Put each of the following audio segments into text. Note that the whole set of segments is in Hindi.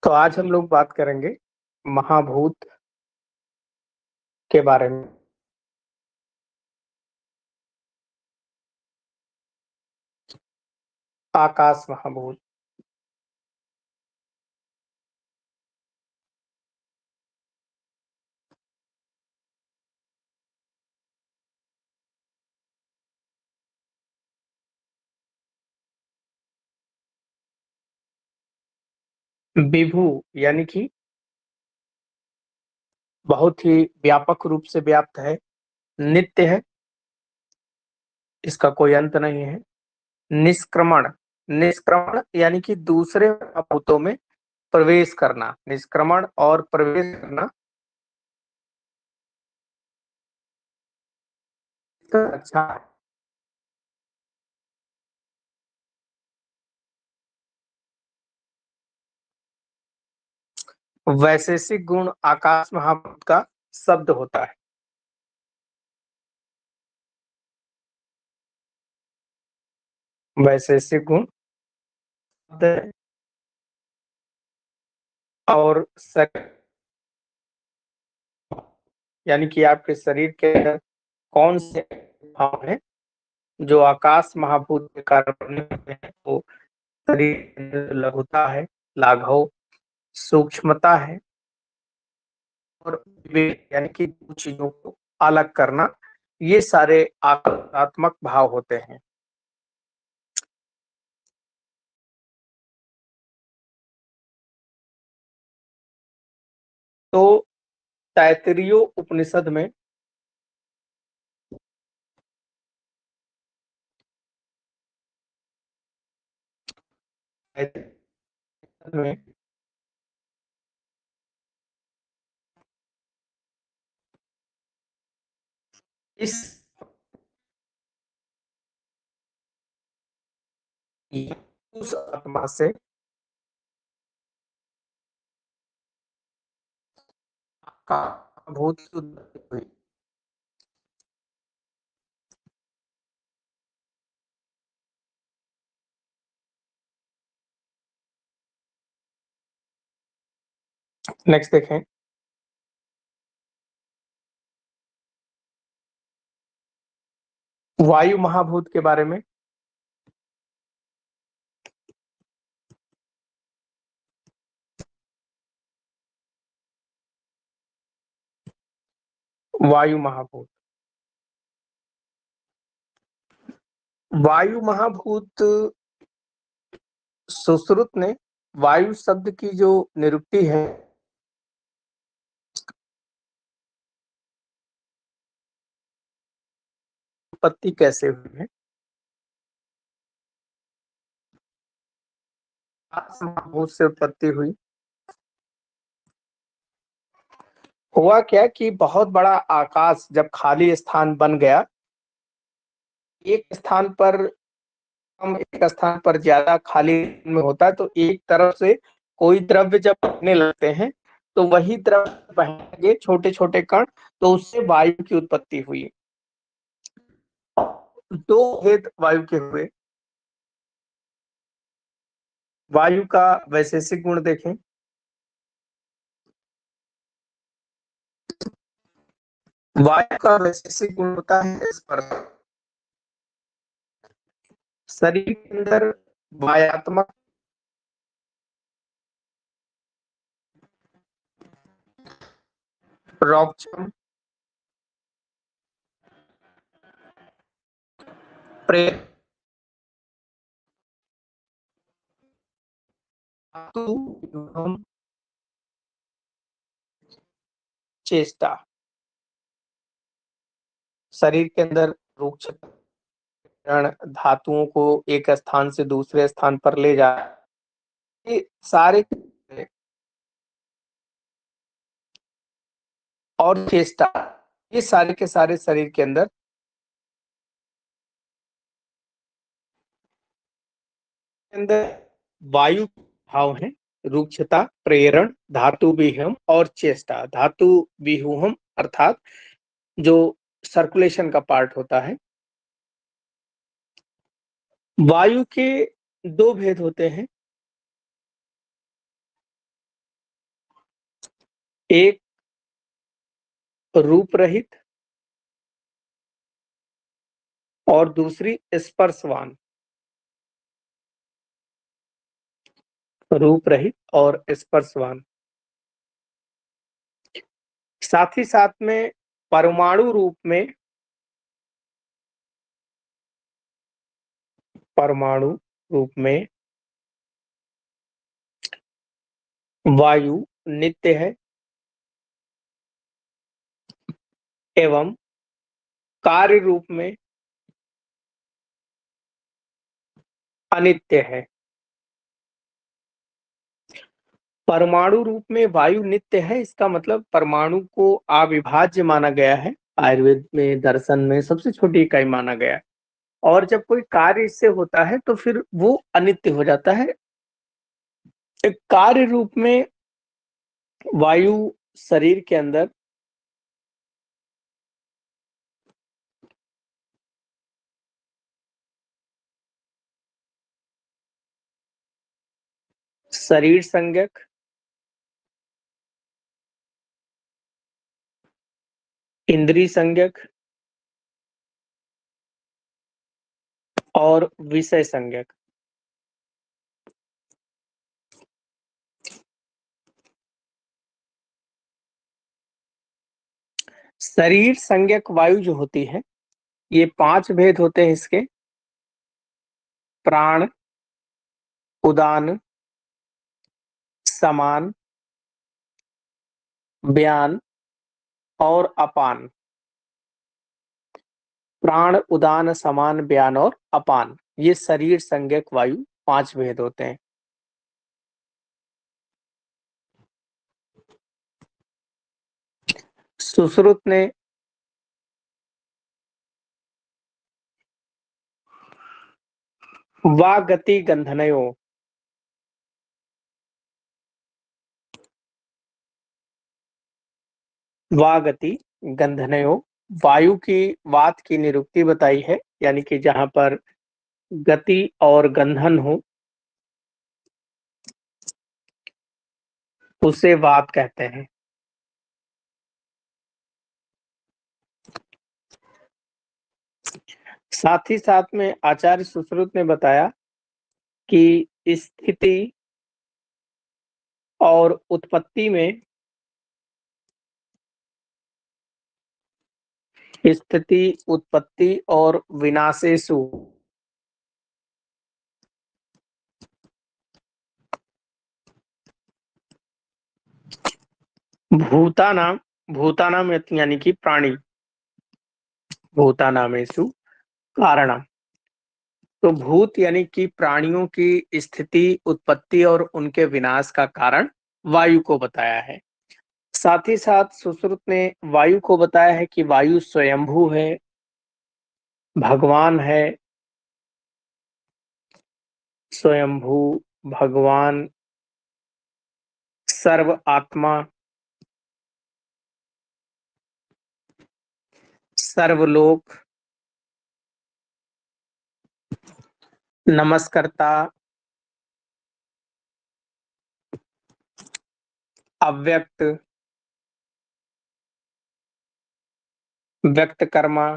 तो आज हम लोग बात करेंगे महाभूत के बारे में। आकाश महाभूत। विभू यानी कि बहुत ही व्यापक रूप से व्याप्त है, नित्य है, इसका कोई अंत नहीं है। निष्क्रमण, निष्क्रमण यानी कि दूसरे भूतों में प्रवेश करना, निष्क्रमण और प्रवेश करना। अच्छा, वैशेषिक गुण आकाश महाभूत का शब्द होता है। वैशेषिक गुण और यानी कि आपके शरीर के अंदर कौन से भाव हैं जो आकाश महाभूत के कारण बने हुए हैं। वो शरीर के अंदर लघुता है, लाघव, सूक्ष्मता है और विवेक यानी कि दो चीजों को अलग करना, ये सारे आकारात्मक भाव होते हैं। तो तैत्तिरीय उपनिषद में में इस उस आत्मा से का भूत उत्पत्ति हुई। नेक्स्ट देखें, वायु महाभूत के बारे में। वायु महाभूत, वायु महाभूत, सुश्रुत ने वायु शब्द की जो निरुक्ति है, उत्पत्ति कैसे हुई है, आकाश महाभूत से उत्पत्ति हुई। हुआ क्या कि बहुत बड़ा आकाश जब खाली स्थान बन गया, एक स्थान पर कम, एक स्थान पर ज्यादा खाली में होता है, तो एक तरफ से कोई द्रव्य जब बहने लगते हैं तो वही द्रव्य बहेंगे, छोटे छोटे कण, तो उससे वायु की उत्पत्ति हुई। दो भेद वायु के हुए। वायु का वैशेषिक गुण देखें, वायु का वैशेषिक गुण होता है स्पर्श। शरीर के अंदर वायात्मक रोगक्षम, प्रेम, चेष्टा, शरीर के अंदर रूक्षण, धातुओं को एक स्थान से दूसरे स्थान पर ले जा, ये सारे और चेष्टा, ये सारे के सारे शरीर के अंदर वायु भाव है। रूक्षता, प्रेरण, धातु विहम और चेष्टा। धातु विहूहम अर्थात जो सर्कुलेशन का पार्ट होता है। वायु के दो भेद होते हैं, एक रूप रहित और दूसरी स्पर्शवान। रूप रहित और स्पर्शवान। साथ ही साथ में परमाणु रूप में परमाणु रूप में वायु नित्य है एवं कार्य रूप में अनित्य है। परमाणु रूप में वायु नित्य है, इसका मतलब परमाणु को अविभाज्य माना गया है। आयुर्वेद में, दर्शन में सबसे छोटी इकाई माना गया है। और जब कोई कार्य इससे होता है तो फिर वो अनित्य हो जाता है। एक कार्य रूप में वायु शरीर के अंदर शरीर संज्ञक, इंद्रिय संज्ञक और विषय संज्ञक। शरीर संज्ञक वायु जो होती है, ये 5 भेद होते हैं इसके। प्राण, उदान, समान, व्यान और अपान। प्राण, उदान, समान, व्यान और अपान, ये शरीर संज्ञक वायु 5 भेद होते हैं। सुश्रुत ने वा गति गंधनयो, वा गति गंधनयो, वायु की वात की निरुक्ति बताई है, यानी कि जहां पर गति और गंधन हो उसे वात कहते हैं। साथ ही साथ में आचार्य सुश्रुत ने बताया कि स्थिति और उत्पत्ति में, स्थिति, उत्पत्ति और विनाशेषु भूतानाम, भूतानाम यानी कि प्राणी, भूतानामेषु कारणम। तो भूत यानी कि प्राणियों की स्थिति, उत्पत्ति और उनके विनाश का कारण वायु को बताया है। साथ ही साथ सुश्रुत ने वायु को बताया है कि वायु स्वयंभू है, भगवान है। स्वयंभू, भगवान, सर्व आत्मा, सर्वलोक, नमस्कर्ता, अव्यक्त, व्यक्त कर्मा,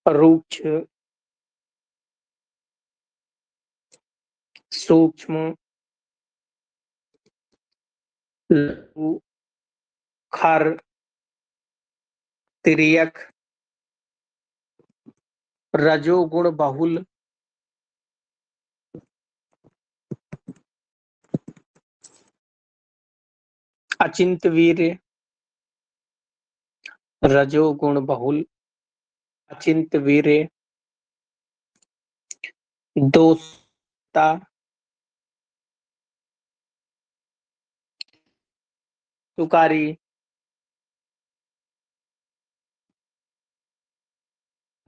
रूक्ष, सूक्ष्म, लघु, खर, तिर्यक, रजोगुण बहुल, अचिंत वीर्य, रजोगुण बहुल, अचिंत वीर्य, दोषता, तुकारी,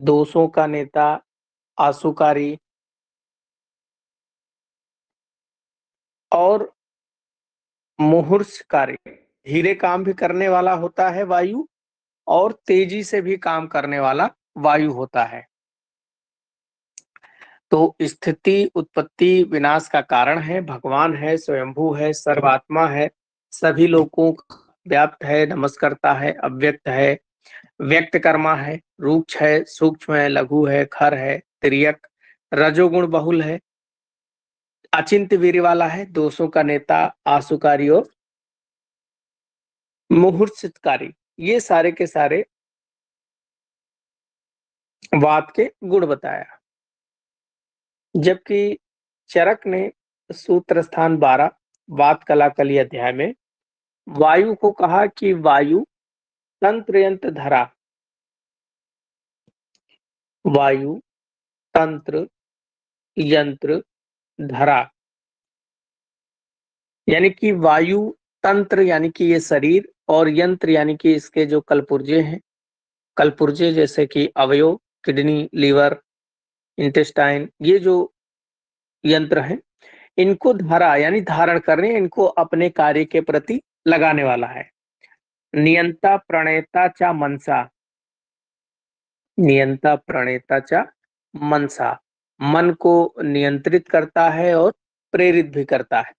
दोषों का नेता, आसुकारी और मुहूर्षकारी। धीरे काम भी करने वाला होता है वायु, और तेजी से भी काम करने वाला वायु होता है। तो स्थिति, उत्पत्ति, विनाश का कारण है, भगवान है, स्वयंभू है, सर्वात्मा है, सभी लोगों का व्याप्त है, नमस्कर्ता है, अव्यक्त है, व्यक्त कर्मा है, रूक्ष है, सूक्ष्म है, लघु है, खर है, तिर्यक, रजोगुण बहुल है, अचिंत्य वीर्य वाला है, दोषों का नेता, आसुकारी और मुहूर्तकारी। ये सारे के सारे वात के गुण बताया। जबकि चरक ने सूत्र स्थान 12 वात कलाकली अध्याय में वायु को कहा कि वायु तंत्र यंत्र धरा, वायु तंत्र यंत्र धरा, यानी कि वायु तंत्र यानी कि ये शरीर, और यंत्र यानी कि इसके जो कलपुर्जे हैं, कलपुर्जे जैसे कि अवयव, किडनी, लीवर, इंटेस्टाइन, ये जो यंत्र हैं, इनको धरा यानी धारण करने, इनको अपने कार्य के प्रति लगाने वाला है। नियंता प्रणेता चा मनसा, नियंता प्रणेता चा मनसा, मन को नियंत्रित करता है और प्रेरित भी करता है।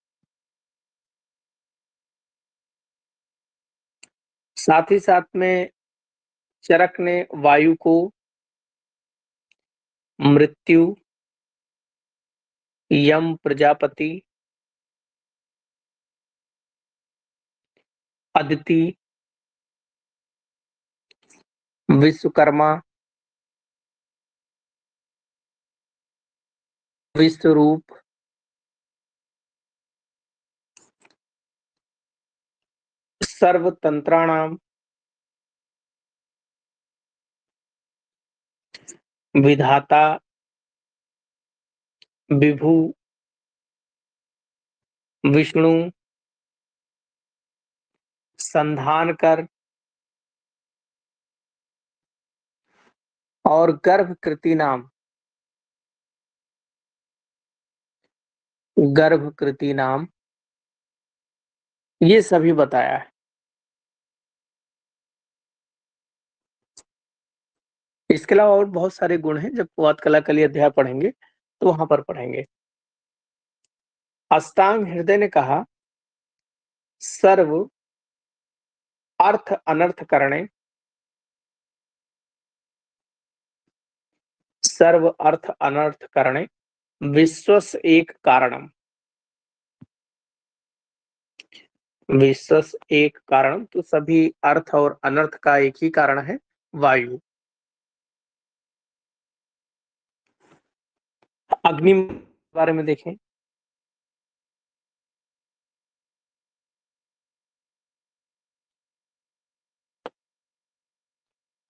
साथ ही साथ में चरक ने वायु को मृत्यु, यम प्रजापति, अदिति, विश्वकर्मा, विश्वरूप, सर्वतंत्राणाम, विधाता, विभु, विष्णु, संधान कर और गर्भकृति नाम, गर्भकृति नाम, ये सभी बताया है। इसके अलावा और बहुत सारे गुण हैं, जब वात कलाकली अध्याय पढ़ेंगे तो वहां पर पढ़ेंगे। अष्टांग हृदय ने कहा सर्व अर्थ अनर्थ करणे, सर्व अर्थ अनर्थ करणे, विश्वस एक कारणम, विश्वस एक कारण, तो सभी अर्थ और अनर्थ का एक ही कारण है, वायु। अग्नि के बारे में देखें।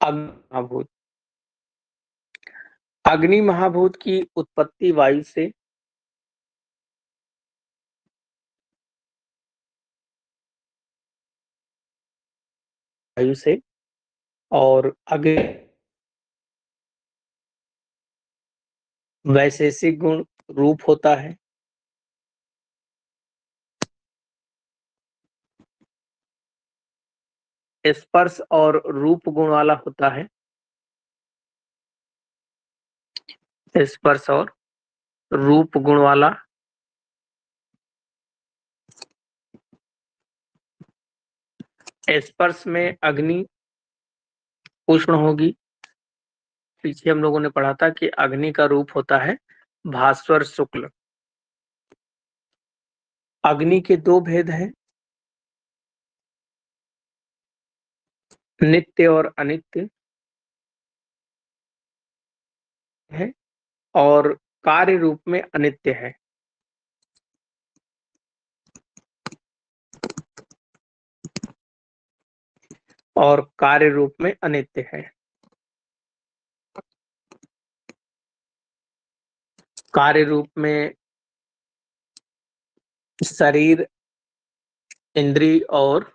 अग्नि महाभूत, अग्नि महाभूत की उत्पत्ति वायु से, वायु से, और अग्नि वैशेषिक गुण रूप होता है, स्पर्श और रूप गुण वाला होता है, स्पर्श और रूप गुण वाला, स्पर्श में अग्नि उष्ण होगी। पीछे हम लोगों ने पढ़ा था कि अग्नि का रूप होता है भास्वर शुक्ल। अग्नि के दो भेद हैं, नित्य और अनित्य है, और कार्य रूप में अनित्य है। और कार्य रूप में अनित्य है। कार्य रूप में शरीर, इंद्री और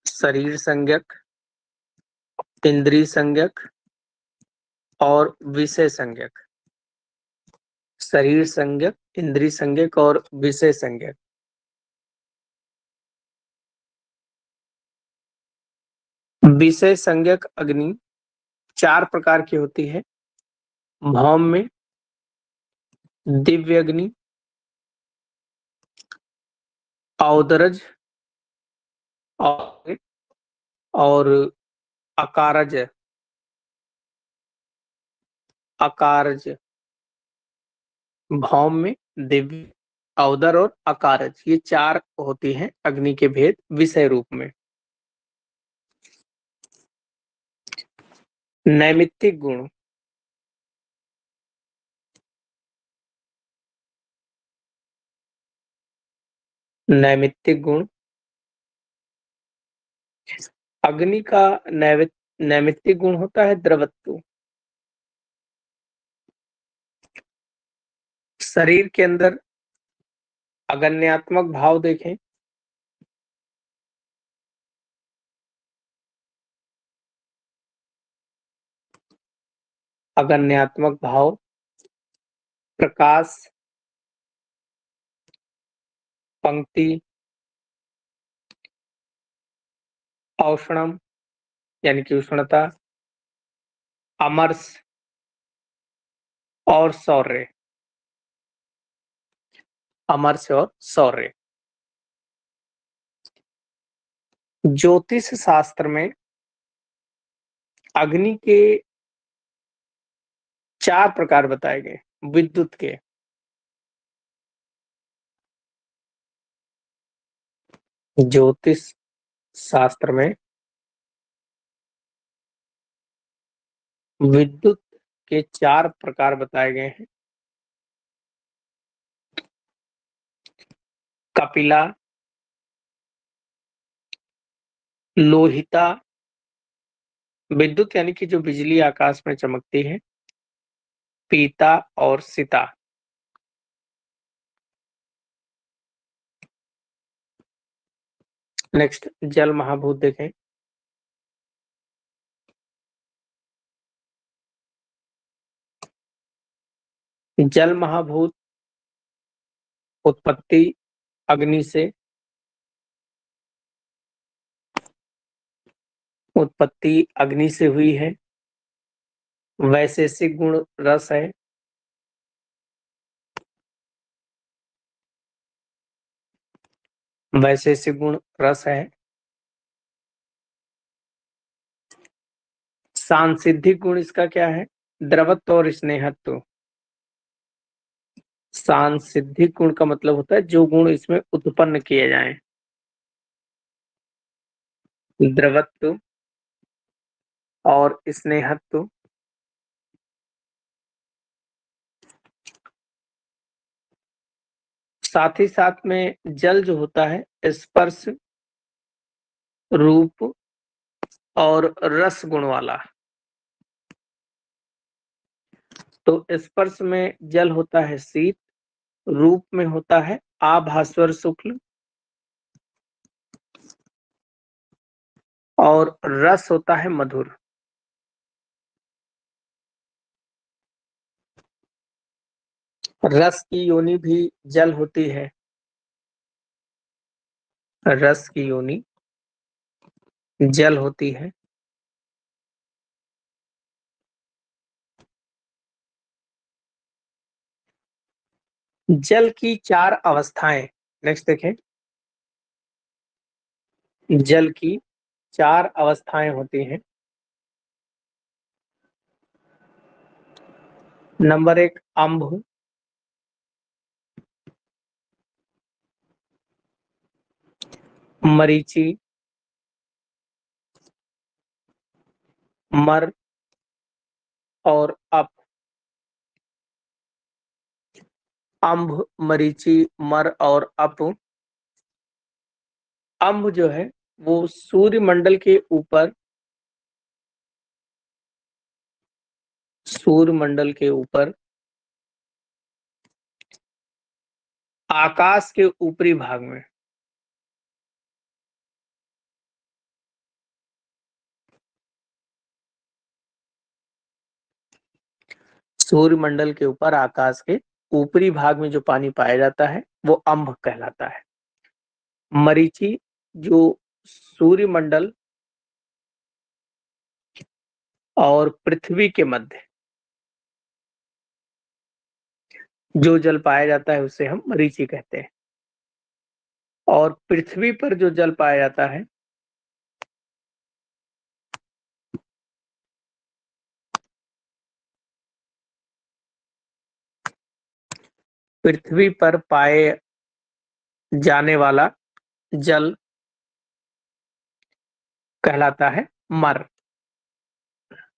शरीर संज्ञक, इंद्री संज्ञक और विषय संज्ञक, शरीर संज्ञक, इंद्री संज्ञक और विषय संज्ञक। विषय संज्ञक अग्नि 4 प्रकार की होती है, भौम में, दिव्यग्नि, औदरज और और अकारज। अकारज भौम, दिव्य, औदर और अकारज, ये 4 होती हैं अग्नि के भेद विषय रूप में। नैमित्तिक गुण। नैमित्तिक गुण, अग्नि का नैमित्तिक गुण होता है द्रवत्व। शरीर के अंदर अगन्यात्मक भाव देखें। अगन्यात्मक भाव, प्रकाश, पंक्ति, औष्णम यानी कि उष्णता, अमर्ष और सौर्य। अमर्ष और सौर्य। ज्योतिष शास्त्र में अग्नि के 4 प्रकार बताए गए विद्युत के। ज्योतिष शास्त्र में विद्युत के 4 प्रकार बताए गए हैं। कपिला, लोहिता, विद्युत यानी कि जो बिजली आकाश में चमकती है, पीता और सीता। नेक्स्ट जल महाभूत देखें। जल महाभूत उत्पत्ति अग्नि से, उत्पत्ति अग्नि से हुई है। वैशेषिक गुण रस है। वैशेषिक गुण रस है। सांसिधिक गुण इसका क्या है? द्रवत्व और स्नेहत्व। सांसिधिक गुण का मतलब होता है जो गुण इसमें उत्पन्न किए जाएं। द्रवत्व और स्नेहत्व। साथ ही साथ में जल जो होता है स्पर्श, रूप और रस गुण वाला। तो स्पर्श में जल होता है शीत, रूप में होता है आभास्वर शुक्ल और रस होता है मधुर। रस की योनि भी जल होती है। रस की योनि जल होती है। जल की 4 अवस्थाएं। नेक्स्ट देखें। जल की 4 अवस्थाएं होती हैं। नंबर 1 अम्भ, मरीचि, मर और अप। अम्भ, मरीचि, मर और अप। अम्भ जो है वो सूर्यमंडल के ऊपर आकाश के ऊपरी भाग में सूर्यमंडल के ऊपर आकाश के ऊपरी भाग में जो पानी पाया जाता है वो अम्भ कहलाता है। मरीचि जो सूर्यमंडल और पृथ्वी के मध्य जो जल पाया जाता है उसे हम मरीचि कहते हैं। और पृथ्वी पर जो जल पाया जाता है पृथ्वी पर पाए जाने वाला जल कहलाता है मर।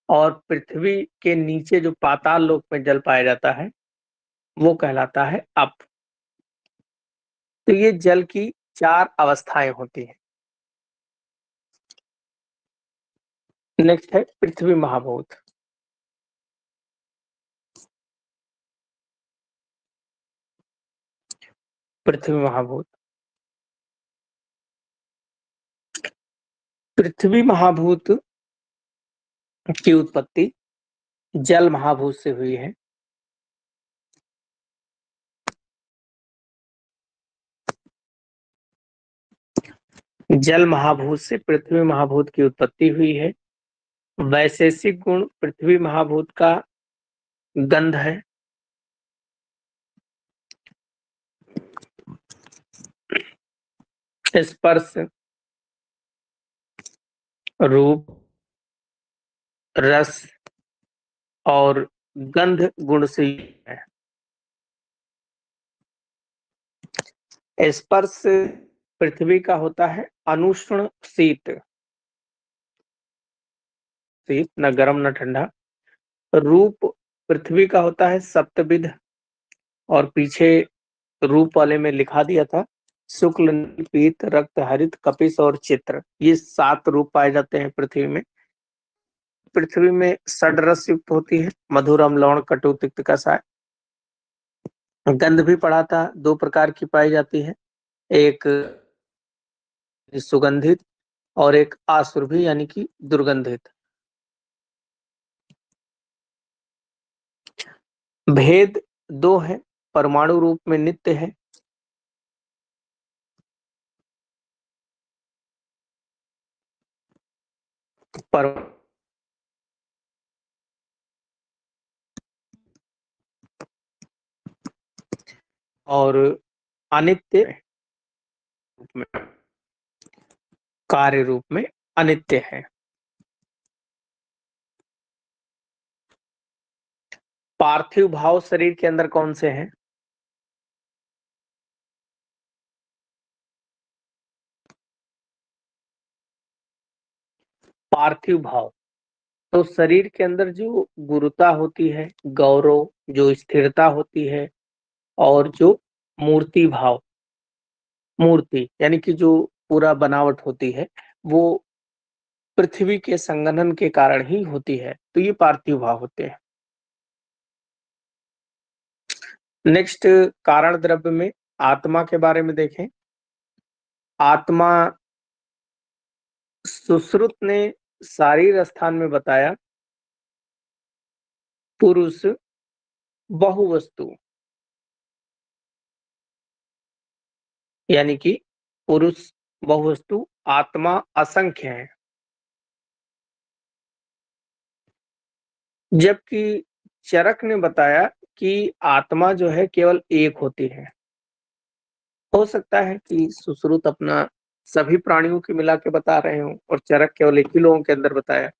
और पृथ्वी के नीचे जो पाताल लोक में जल पाया जाता है वो कहलाता है अप। तो ये जल की 4 अवस्थाएं होती हैं। नेक्स्ट है पृथ्वी महाभूत। पृथ्वी महाभूत पृथ्वी महाभूत की उत्पत्ति जल महाभूत से हुई है। जल महाभूत से पृथ्वी महाभूत की उत्पत्ति हुई है। वैशेषिक गुण पृथ्वी महाभूत का गंध है। स्पर्श, रूप, रस और गंध गुण से युक्त है। स्पर्श पृथ्वी का होता है अनुष्ण शीत, शीत न गर्म न ठंडा। रूप पृथ्वी का होता है सप्तविध, और पीछे रूप वाले में लिखा दिया था शुक्ल, नील, पीत, रक्त, हरित, कपिस और चित्र। ये 7 रूप पाए जाते हैं पृथ्वी में। पृथ्वी में षड्रस युक्त होती है, मधुर, अम्ल, लवण, कटु, तिक्त, कषाय। गंध भी पढ़ा था, 2 प्रकार की पाई जाती है, एक सुगंधित और एक आसुरभि यानी कि दुर्गंधित। भेद 2 है, परमाणु रूप में नित्य है। पर और अनित्य रूप में, कार्य रूप में अनित्य है। पार्थिव भाव शरीर के अंदर कौन से हैं? पार्थिव भाव तो शरीर के अंदर जो गुरुता होती है, गौरव, जो स्थिरता होती है, और जो मूर्ति भाव, मूर्ति यानी कि जो पूरा बनावट होती है, वो पृथ्वी के संघनन के कारण ही होती है। तो ये पार्थिव भाव होते हैं। नेक्स्ट, कारण द्रव्य में आत्मा के बारे में देखें। आत्मा सुश्रुत ने शारीर स्थान में बताया पुरुष बहुवस्तु, यानी कि पुरुष बहुवस्तु, आत्मा असंख्य है। जबकि चरक ने बताया कि आत्मा जो है केवल एक होती है। हो सकता है कि सुश्रुत अपना सभी प्राणियों की मिला के बता रहे हो और चरक केवल एक ही लोगों के अंदर बताया।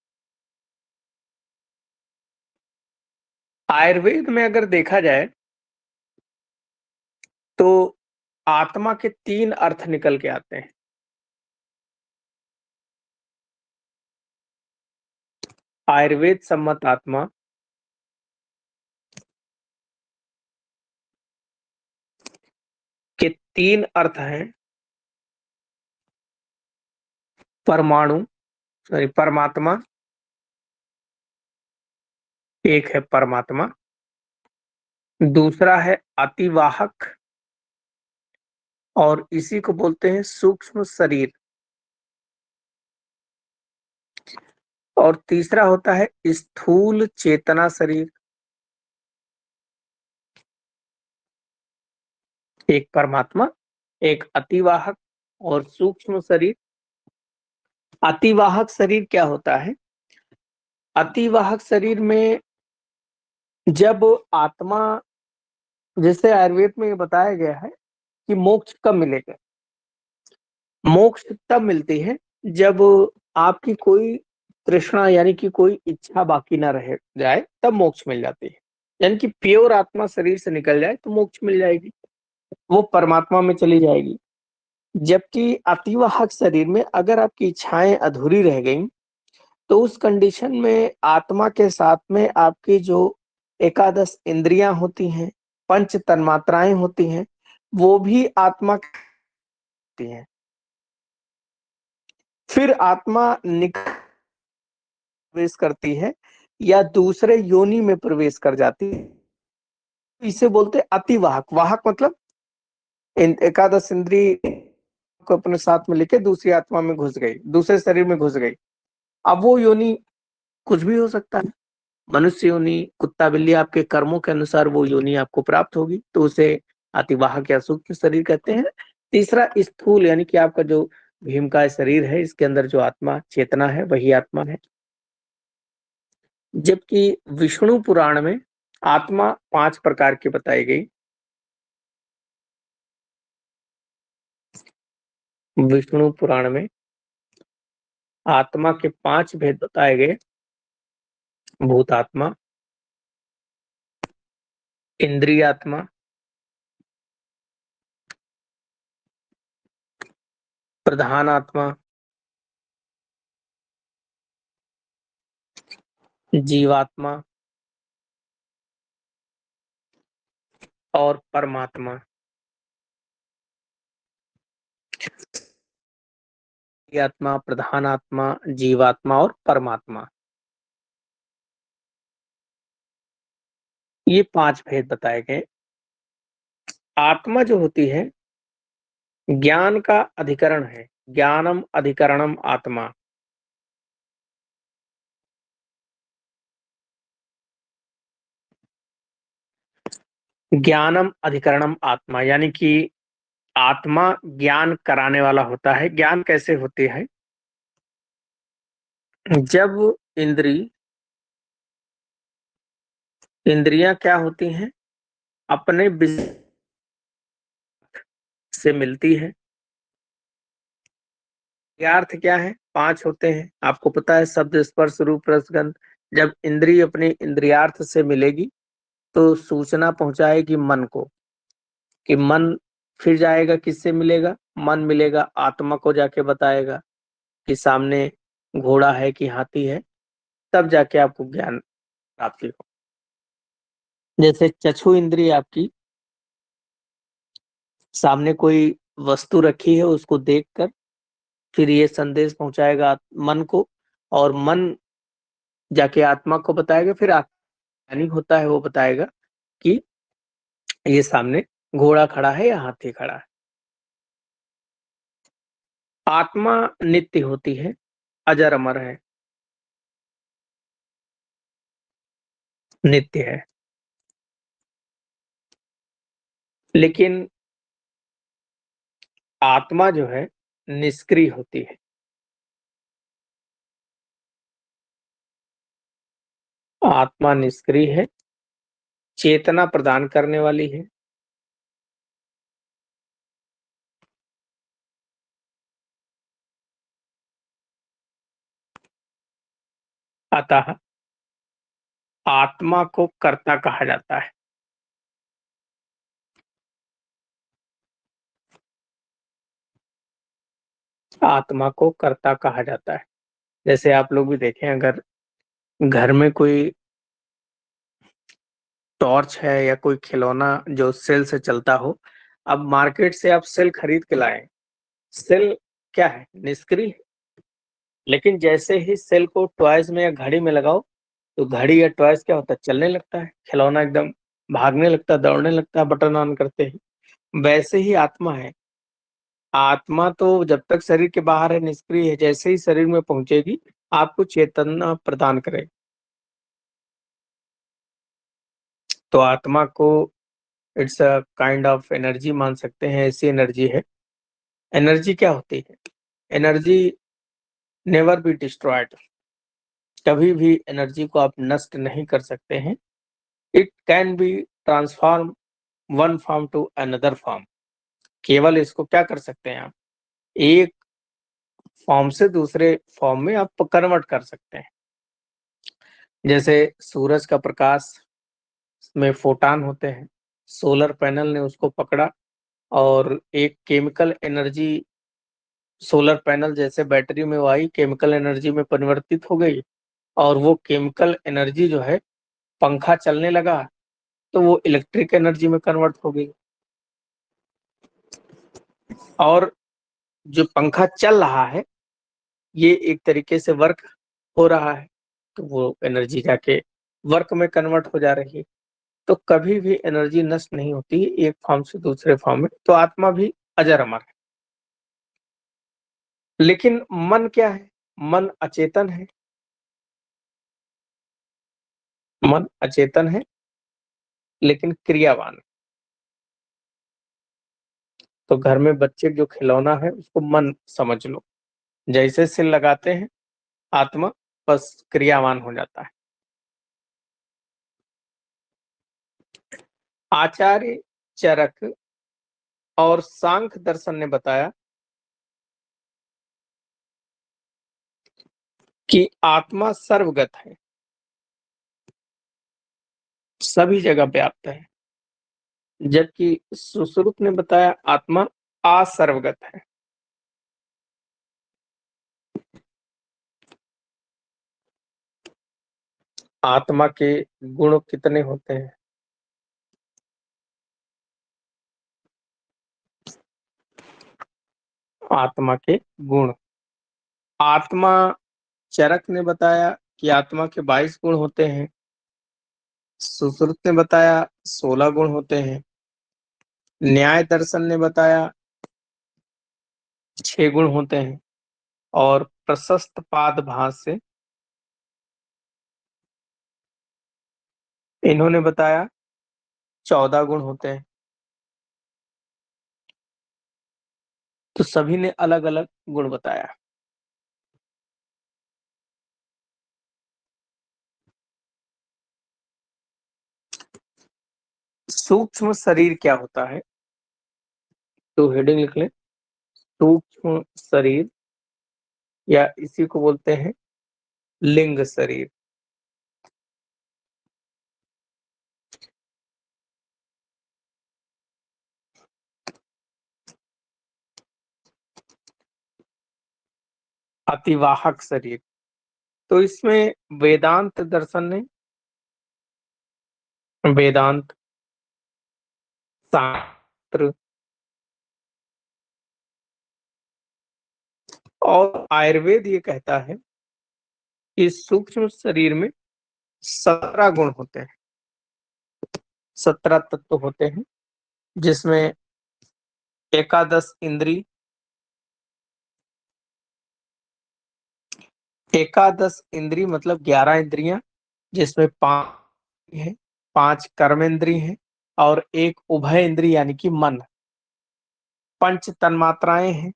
आयुर्वेद में अगर देखा जाए तो आत्मा के 3 अर्थ निकल के आते हैं। आयुर्वेद सम्मत आत्मा के 3 अर्थ हैं। परमाणु, सॉरी, परमात्मा, एक है परमात्मा। दूसरा है अतिवाहक, और इसी को बोलते हैं सूक्ष्म शरीर। और तीसरा होता है स्थूल चेतना शरीर। एक परमात्मा, एक अतिवाहक और सूक्ष्म शरीर। अतिवाहक शरीर क्या होता है? अतिवाहक शरीर में जब आत्मा जैसे आयुर्वेद में ये बताया गया है कि मोक्ष कब मिलेगा? मोक्ष तब मिलती है जब आपकी कोई तृष्णा यानी कि कोई इच्छा बाकी ना रह जाए, तब मोक्ष मिल जाती है। यानी कि प्योर आत्मा शरीर से निकल जाए तो मोक्ष मिल जाएगी, वो परमात्मा में चली जाएगी। जबकि अतिवाहक शरीर में अगर आपकी इच्छाएँ अधूरी रह गईं, तो उस कंडीशन में आत्मा के साथ में आपकी जो एकादश इंद्रियाँ होती हैं, पंच तन्मात्राएँ होती हैं, वो भी आत्मा होती हैं। फिर आत्मा प्रवेश करती है या दूसरे योनि में प्रवेश कर जाती है। इसे बोलते हैं अतिवाहक। वाहक मतलब एकादश इंद्रिय को अपने साथ में लेके दूसरी आत्मा में घुस गई, दूसरे शरीर में घुस गई। अब वो योनि कुछ भी हो सकता है। मनुष्य योनि, कुत्ता बिल्ली, आपके कर्मों के अनुसार वो योनि आपको प्राप्त होगी, तो उसे अतिवाहक या सूक्ष्म शरीर कहते हैं। तीसरा स्थूल यानी कि आपका जो भीमकाय शरीर है, इसके अंदर जो आत्मा चेतना है वही आत्मा है। जबकि विष्णु पुराण में आत्मा 5 प्रकार की बताई गई। विष्णु पुराण में आत्मा के 5 भेद बताए गए। भूतात्मा, इंद्रियात्मा, प्रधान आत्मा, जीवात्मा और परमात्मा। आत्मा, प्रधान आत्मा, जीवात्मा और परमात्मा, ये 5 भेद बताए गए। आत्मा जो होती है, ज्ञान का अधिकरण है। ज्ञानम अधिकरणम आत्मा। ज्ञानम अधिकरणम आत्मा यानी कि आत्मा ज्ञान कराने वाला होता है। ज्ञान कैसे होती है? जब इंद्री इंद्रियां क्या होती हैं? अपने से मिलती है। अर्थ क्या है? 5 होते हैं, आपको पता है, शब्द, स्पर्श, रूप, रस, गंध। जब इंद्री अपने इंद्रियार्थ से मिलेगी तो सूचना पहुंचाएगी मन को, कि मन फिर जाएगा, किससे मिलेगा? मन मिलेगा आत्मा को, जाके बताएगा कि सामने घोड़ा है कि हाथी है, तब जाके आपको ज्ञान प्राप्ति हो। जैसे चक्षु इंद्रिय आपकी सामने कोई वस्तु रखी है, उसको देखकर फिर ये संदेश पहुंचाएगा मन को, और मन जाके आत्मा को बताएगा, फिर ज्ञानी होता है वो बताएगा कि ये सामने घोड़ा खड़ा है या हाथी खड़ा है। आत्मा नित्य होती है, अजर अमर है, नित्य है। लेकिन आत्मा जो है निष्क्रिय होती है। आत्मा निष्क्रिय है, चेतना प्रदान करने वाली है। अतः आत्मा को कर्ता कहा जाता है। आत्मा को कर्ता कहा जाता है। जैसे आप लोग भी देखें, अगर घर में कोई टॉर्च है या कोई खिलौना जो सेल से चलता हो, अब मार्केट से आप सेल खरीद के लाए, सेल क्या है? निष्क्रिय है। लेकिन जैसे ही सेल को टॉयज में या घड़ी में लगाओ, तो घड़ी या टॉयज क्या होता है? चलने लगता है, खिलौना एकदम भागने लगता है, दौड़ने लगता है बटन ऑन करते ही। वैसे ही आत्मा है। आत्मा तो जब तक शरीर के बाहर है निष्क्रिय है, जैसे ही शरीर में पहुंचेगी आपको चेतना प्रदान करेगी। तो आत्मा को it's a kind of energy मान सकते हैं, ऐसी एनर्जी है। एनर्जी क्या होती है? Energy never be destroyed. कभी भी एनर्जी को आप नष्ट नहीं कर सकते हैं। It can be transform one form to another form. केवल इसको क्या कर सकते हैं आप, एक फॉर्म से दूसरे फॉर्म में आप कन्वर्ट कर सकते हैं। जैसे सूरज का प्रकाश में फोटान होते हैं, सोलर पैनल ने उसको पकड़ा और एक केमिकल एनर्जी सोलर पैनल जैसे बैटरी में वो आई, केमिकल एनर्जी में परिवर्तित हो गई और वो केमिकल एनर्जी जो है पंखा चलने लगा तो वो इलेक्ट्रिक एनर्जी में कन्वर्ट हो गई। और जो पंखा चल रहा है ये एक तरीके से वर्क हो रहा है, तो वो एनर्जी जाके वर्क में कन्वर्ट हो जा रही है। तो कभी भी एनर्जी नष्ट नहीं होती एक फॉर्म से दूसरे फॉर्म में, तो आत्मा भी अजर अमर है। लेकिन मन क्या है, मन अचेतन है। मन अचेतन है लेकिन क्रियावान है। तो घर में बच्चे जो खिलौना है उसको मन समझ लो, जैसे से लगाते हैं आत्मा बस क्रियावान हो जाता है। आचार्य चरक और सांख्य दर्शन ने बताया कि आत्मा सर्वगत है, सभी जगह व्याप्त है, जबकि सुश्रुत ने बताया आत्मा असर्वगत है। आत्मा के गुण कितने होते हैं? आत्मा के गुण, आत्मा चरक ने बताया कि आत्मा के 22 गुण होते हैं, सुश्रुत ने बताया 16 गुण होते हैं, न्याय दर्शन ने बताया 6 गुण होते हैं और प्रशस्त पाद भाष्य इन्होंने बताया 14 गुण होते हैं। तो सभी ने अलग अलग गुण बताया। सूक्ष्म शरीर क्या होता है? तो हेडिंग लिख लें, सूक्ष्म शरीर या इसी को बोलते हैं लिंग शरीर। अतिवाहक शरीर। तो इसमें वेदांत दर्शन ने, वेदांत शास्त्र और आयुर्वेद ये कहता है कि सूक्ष्म शरीर में 17 गुण होते हैं, 17 तत्व होते हैं, जिसमें एकादश इंद्री, एकादश इंद्री मतलब 11 इंद्रियां, जिसमें 5 है, 5 कर्मेंद्री हैं और एक उभय इंद्री यानी कि मन। पंच तन्मात्राएं हैं,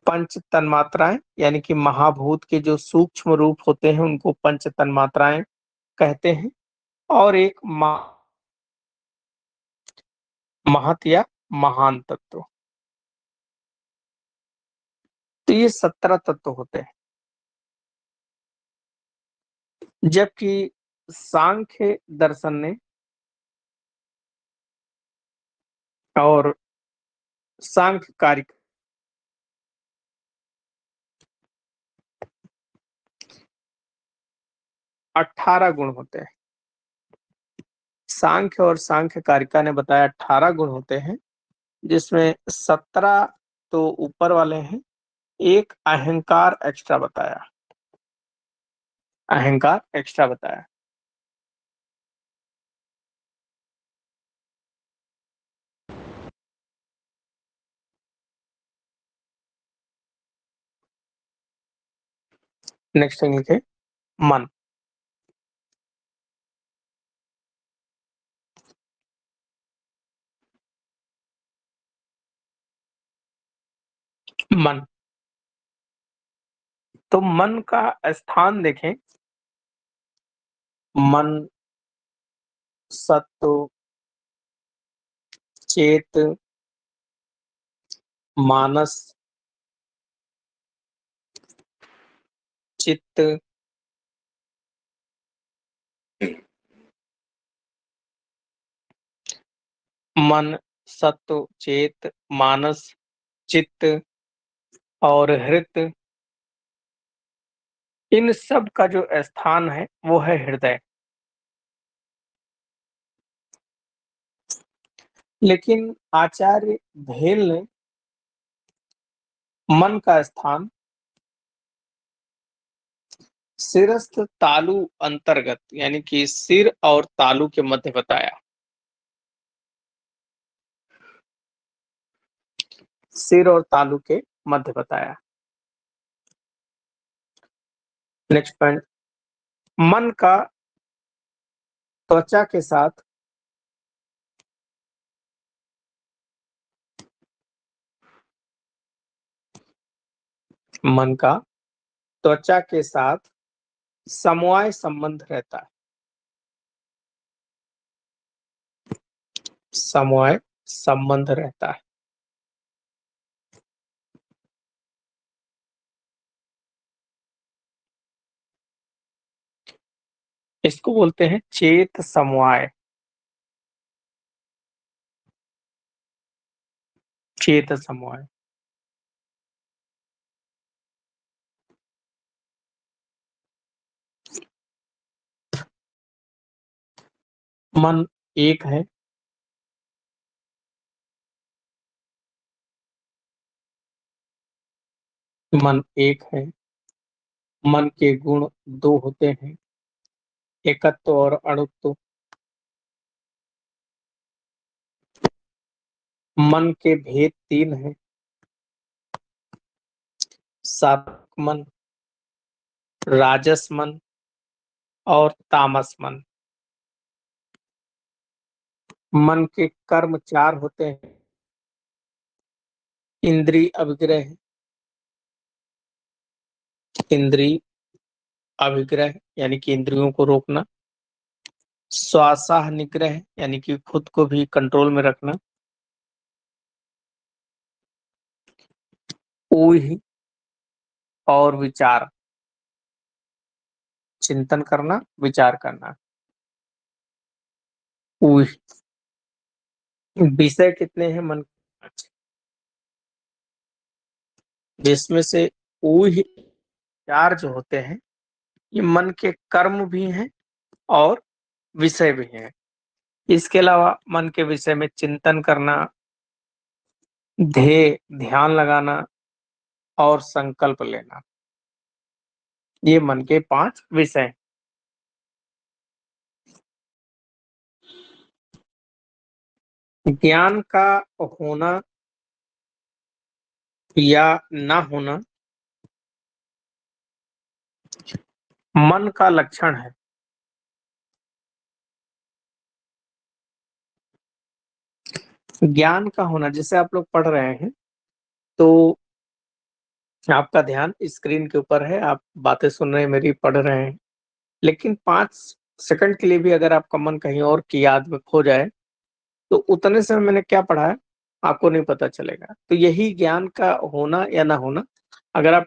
पंच तन्मात्राएं यानी कि महाभूत के जो सूक्ष्म रूप होते हैं उनको पंच तन्मात्राएं कहते हैं। और एक महत या महान तत्व। तो ये 17 तत्व होते हैं। जबकि सांख्य दर्शन ने और सांख्य कार्य 18 गुण होते हैं। सांख्य और सांख्य कारिका ने बताया 18 गुण होते हैं, जिसमें 17 तो ऊपर वाले हैं, एक अहंकार एक्स्ट्रा बताया, अहंकार एक्स्ट्रा बताया। नेक्स्ट थिंग लिखे, मन। मन, तो मन का स्थान देखें मन, सत्व, चेत, मानस, चित्त, मन, सत्व, चेत, मानस, चित्त और हृत, इन सब का जो स्थान है वो है हृदय। लेकिन आचार्य भेल ने मन का स्थान सिरस्थ तालु अंतर्गत यानी कि सिर और तालु के मध्य बताया। सिर और तालु के मध्य बताया। नेक्स्ट पॉइंट, मन का त्वचा के साथ मन का त्वचा के साथ समवाय संबंध रहता है। समवाय संबंध रहता है। इसको बोलते हैं चेत समवाय। चेत समवाय। मन एक है। मन एक है। मन के गुण दो होते हैं, एकत्व और अणुत्व। मन के भेद तीन हैं, सात्विक मन, राजस मन और तामस मन। मन के कर्म चार होते हैं, इंद्रिय अभिग्रह, इंद्रिय अभिग्रह यानी कि इंद्रियों को रोकना, स्वासाह निग्रह यानी कि खुद को भी कंट्रोल में रखना, ऊही और विचार, चिंतन करना, विचार करना। ऊही, विषय कितने हैं मन के? जिसमें से ऊही चार जो होते हैं ये मन के कर्म भी हैं और विषय भी हैं। इसके अलावा मन के विषय में चिंतन करना, ध्येय ध्यान लगाना और संकल्प लेना, ये मन के पांच विषय। ज्ञान का होना या ना होना मन का लक्षण है। ज्ञान का होना, जैसे आप लोग पढ़ रहे हैं तो आपका ध्यान स्क्रीन के ऊपर है, आप बातें सुन रहे हैं मेरी, पढ़ रहे हैं, लेकिन 5 सेकंड के लिए भी अगर आपका मन कहीं और की याद में खो जाए तो उतने समय मैंने क्या पढ़ा है आपको नहीं पता चलेगा। तो यही ज्ञान का होना या ना होना। अगर आप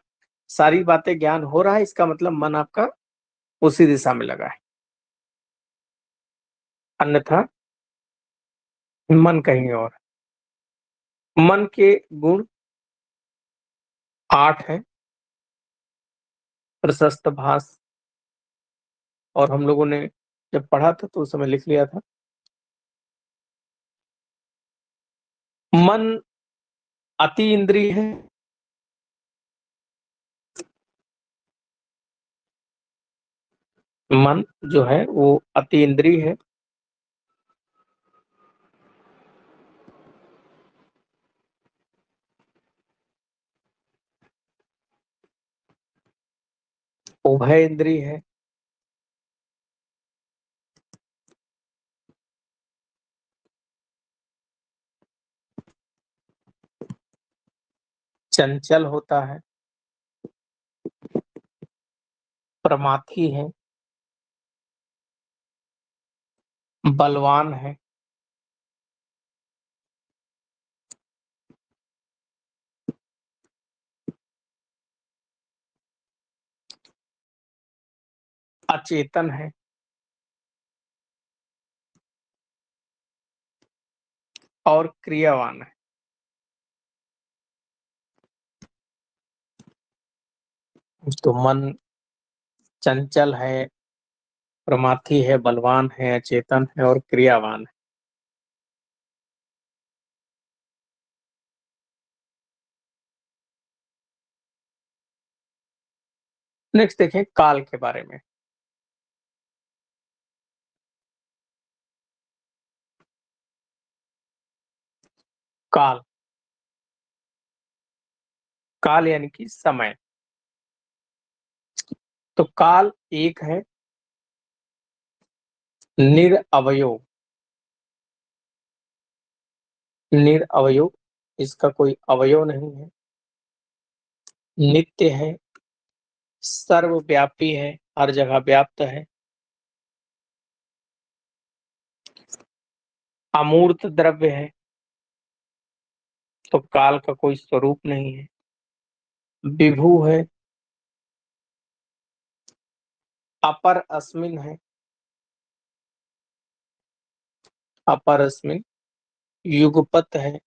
सारी बातें ज्ञान हो रहा है इसका मतलब मन आपका उसी दिशा में लगा है, अन्यथा मन कहीं और। मन के गुण 8 हैं, प्रशस्त भास, और हम लोगों ने जब पढ़ा था तो उस समय लिख लिया था। मन अति इंद्रिय है, मन जो है वो अति इंद्रिय है। उभय इंद्रिय है। चंचल होता है। प्रमाथी है। बलवान है, अचेतन है, और क्रियावान है। तो मन चंचल है, प्रमाथी है, बलवान है, अचेतन है और क्रियावान है। नेक्स्ट देखें काल के बारे में। काल, काल यानी कि समय। तो काल एक है निरअवयव, निरअवयव, इसका कोई अवयव नहीं है, नित्य है, सर्वव्यापी है, हर जगह व्याप्त है, अमूर्त द्रव्य है, तो काल का कोई स्वरूप नहीं है, विभु है, अपर अस्मिन है, अपर अस्मिन, युगपत है,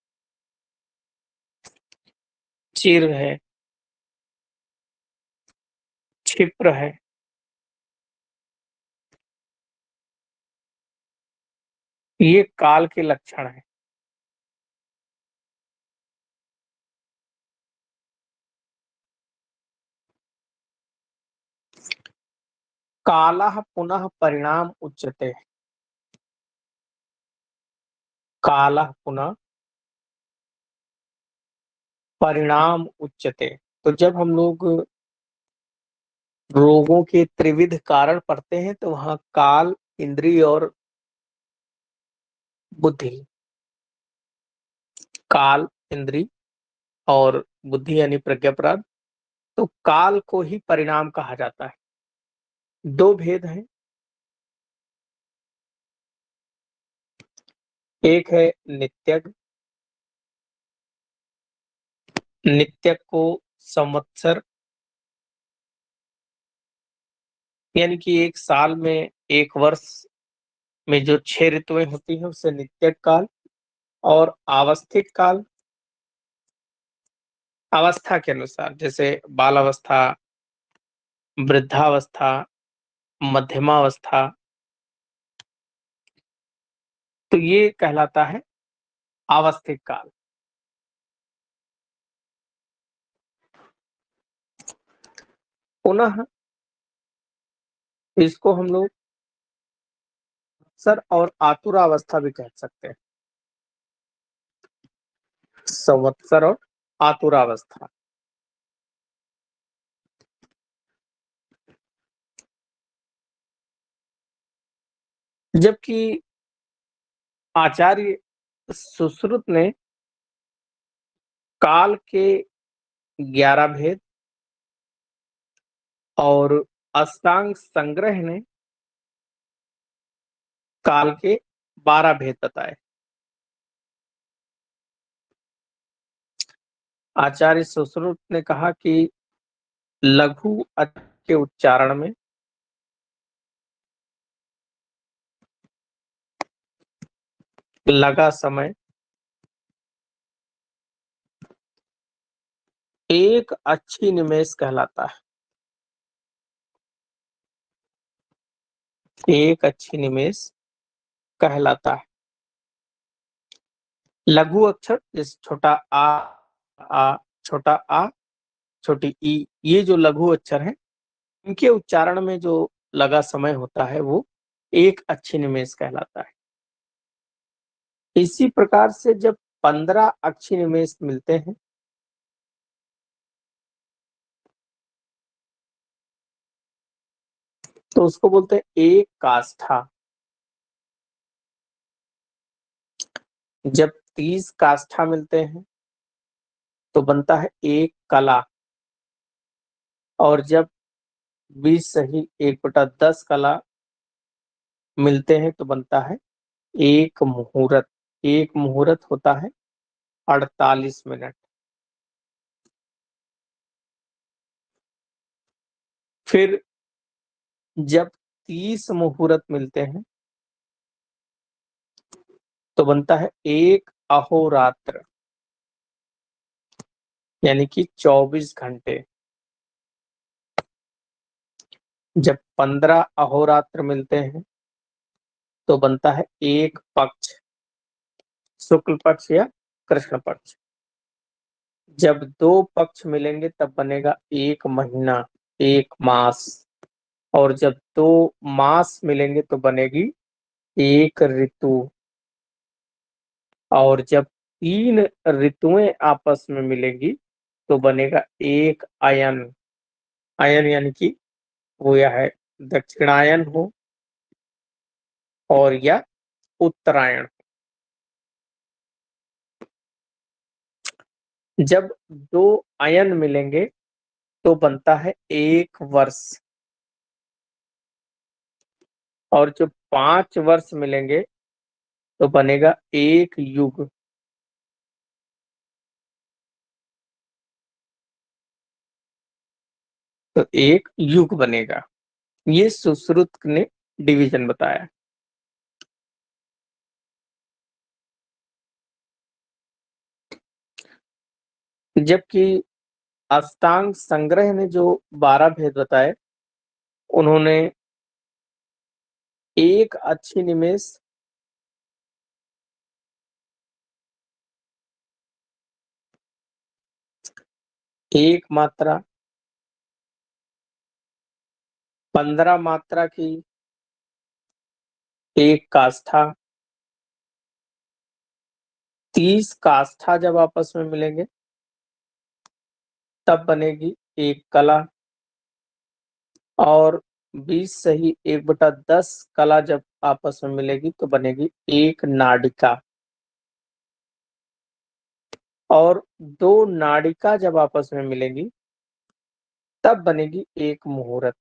चिर है, क्षिप्र है। ये काल के लक्षण है। कालः पुनः परिणाम उच्यते, कालः पुनः परिणाम उच्यते। तो जब हम लोग रोगों के त्रिविध कारण पढ़ते हैं तो वहां काल, इंद्रिय और बुद्धि, काल, इंद्रिय और बुद्धि यानी प्रज्ञापराध, तो काल को ही परिणाम कहा जाता है। दो भेद हैं, एक है नित्यक, नित्यक को संवत्सर यानी कि एक साल में, एक वर्ष में जो 6 ऋतुएं होती हैं उसे नित्यक काल, और आवस्थिक काल अवस्था के अनुसार, जैसे बाल अवस्था, वृद्धावस्था, मध्यमावस्था, तो ये कहलाता है आवस्थिक काल। पुनः इसको हम लोग सर और आतुरावस्था भी कह सकते हैं, संवत्सर और आतुरावस्था। जबकि आचार्य सुश्रुत ने काल के 11 भेद और अष्टांग संग्रह ने काल के 12 भेद बताए। आचार्य सुश्रुत ने कहा कि लघु के उच्चारण में लगा समय एक अच्छी निमेष कहलाता है, एक अच्छी निमेष कहलाता है। लघु अक्षर जैसे छोटा आ, छोटा आ, छोटी ई, ये जो लघु अक्षर है इनके उच्चारण में जो लगा समय होता है वो एक अच्छी निमेष कहलाता है। इसी प्रकार से जब 15 अक्षी निमेष मिलते हैं तो उसको बोलते हैं एक काष्ठा। जब 30 काष्ठा मिलते हैं तो बनता है एक कला, और जब 20 सही 1/10 कला मिलते हैं तो बनता है एक मुहूर्त। एक मुहूर्त होता है 48 मिनट। फिर जब 30 मुहूर्त मिलते हैं तो बनता है एक अहोरात्र, यानी कि 24 घंटे। जब 15 अहोरात्र मिलते हैं तो बनता है एक पक्ष, शुक्ल पक्ष या कृष्ण पक्ष। जब दो पक्ष मिलेंगे तब बनेगा एक महीना, एक मास। और जब दो मास मिलेंगे तो बनेगी एक ऋतु। और जब तीन ऋतुएं आपस में मिलेंगी तो बनेगा एक अयन। अयन यानी कि वो या है दक्षिणायन हो और या उत्तरायण। जब दो अयन मिलेंगे तो बनता है एक वर्ष। और जो 5 वर्ष मिलेंगे तो बनेगा एक युग। तो एक युग बनेगा। ये सुश्रुत ने डिवीजन बताया। जबकि अष्टांग संग्रह ने जो 12 भेद बताए, उन्होंने एक अच्छी निमेष, एक मात्रा, 15 मात्रा की एक काष्ठा, 30 काष्ठा जब आपस में मिलेंगे तब बनेगी एक कला। और 20 सही 1/10 कला जब आपस में मिलेगी तो बनेगी एक नाडिका। और दो नाडिका जब आपस में मिलेंगी तब बनेगी एक मुहूर्त।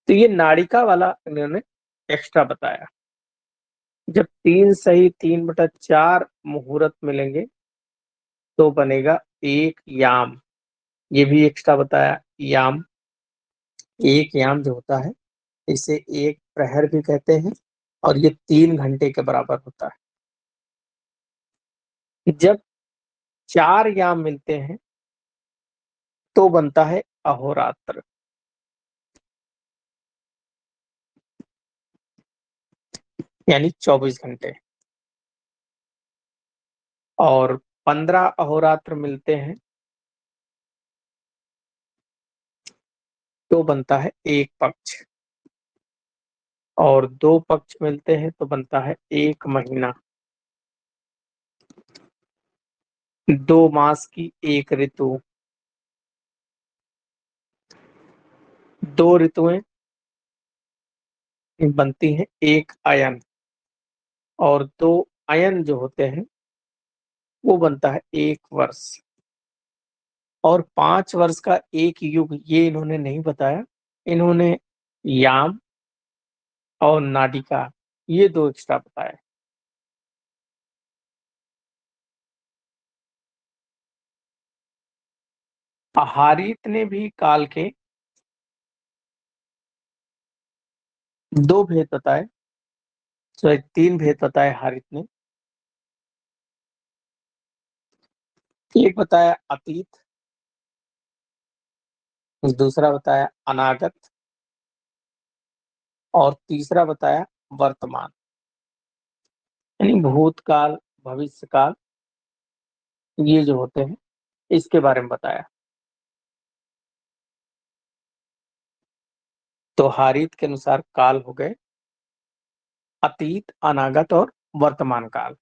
तो ये नाडिका वाला इन्होंने एक्स्ट्रा बताया। जब 3 सही 3/4 मुहूर्त मिलेंगे तो बनेगा एक याम। ये भी एक्स्ट्रा बताया। याम, एक याम जो होता है इसे एक प्रहर भी कहते हैं और ये 3 घंटे के बराबर होता है। जब 4 याम मिलते हैं तो बनता है अहोरात्र, यानी 24 घंटे। और 15 अहोरात्र मिलते हैं तो बनता है एक पक्ष। और दो पक्ष मिलते हैं तो बनता है एक महीना। 2 मास की एक ऋतु, 2 ऋतुएं बनती हैं एक अयन। और 2 अयन जो होते हैं वो बनता है एक वर्ष। और 5 वर्ष का एक युग ये इन्होंने नहीं बताया। इन्होंने याम और नाडिका ये 2 एक्स्ट्रा बताए। हारित ने भी काल के 2 भेद बताए, सॉरी 3 भेद बताए हारित ने। एक बताया अतीत, दूसरा बताया अनागत और तीसरा बताया वर्तमान, यानी भूतकाल भविष्यकाल ये जो होते हैं इसके बारे में बताया। तो हारित के अनुसार काल हो गए अतीत, अनागत और वर्तमान काल।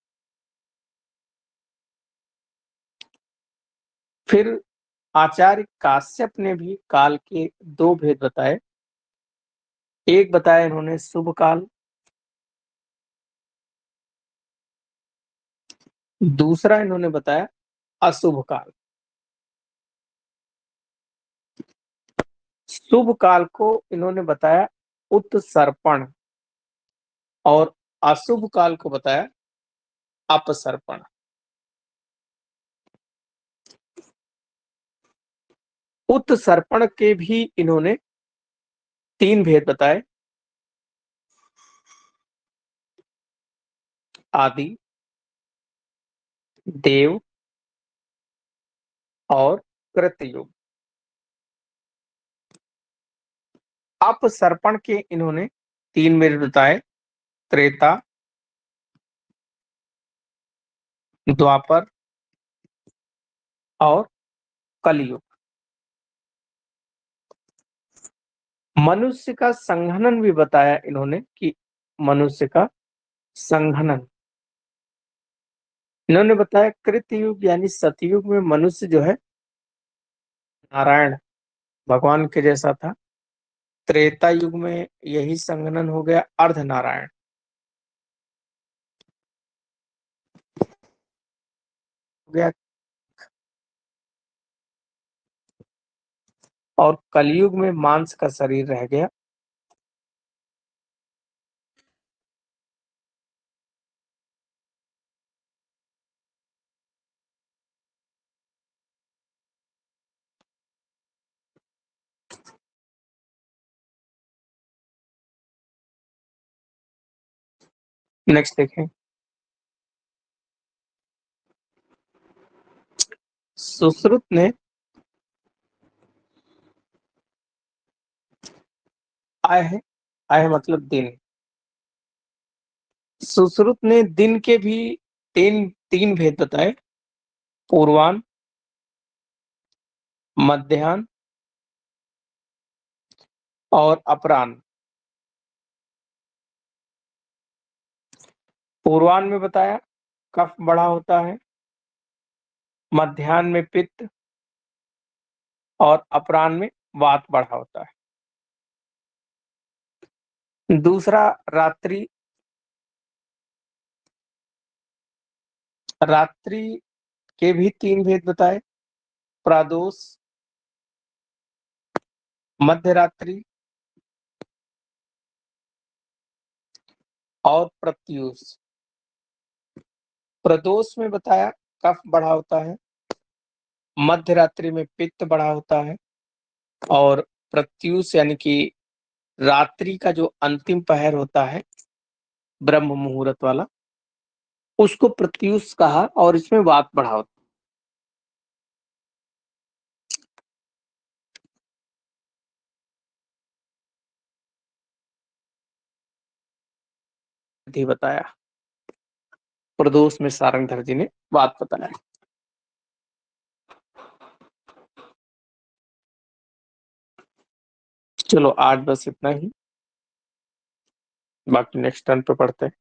फिर आचार्य काश्यप ने भी काल के 2 भेद बताए। एक बताया इन्होंने शुभ काल, दूसरा इन्होंने बताया अशुभ काल। शुभ काल को इन्होंने बताया उत्सर्पण और अशुभ काल को बताया अपसर्पण। उत्सर्पण के भी इन्होंने 3 भेद बताए। आदि, देव और कृतयुग। अपसर्पण के इन्होंने 3 भेद बताए। त्रेता, द्वापर और कलयुग। मनुष्य का संघनन भी बताया इन्होंने कि मनुष्य का संघनन। इन्होंने बताया कृतयुग यानी सतयुग में मनुष्य जो है नारायण भगवान के जैसा था। त्रेता युग में यही संघनन हो गया अर्ध नारायण हो गया। और कलयुग में मांस का शरीर रह गया। नेक्स्ट देखें। सुश्रुत ने आय है मतलब दिन। सुश्रुत ने दिन के भी तीन भेद बताए। पूर्वान, मध्याह्न और अपराह्न। पूर्वान में बताया कफ बढ़ा होता है, मध्याह्न में पित्त और अपराह्न में वात बढ़ा होता है। दूसरा रात्रि, रात्रि के भी 3 भेद बताए। प्रादोष, मध्य रात्रि और प्रत्यूष। प्रदोष में बताया कफ बढ़ा होता है, मध्य रात्रि में पित्त बढ़ा होता है और प्रत्यूष यानी कि रात्रि का जो अंतिम पहर होता है ब्रह्म मुहूर्त वाला, उसको प्रत्यूष कहा और इसमें वात बढ़ा होता है बताया। प्रदोष में सारंगधर जी ने बात बताया। चलो आज बस इतना ही, बाकी नेक्स्ट टर्न पे पढ़ते हैं।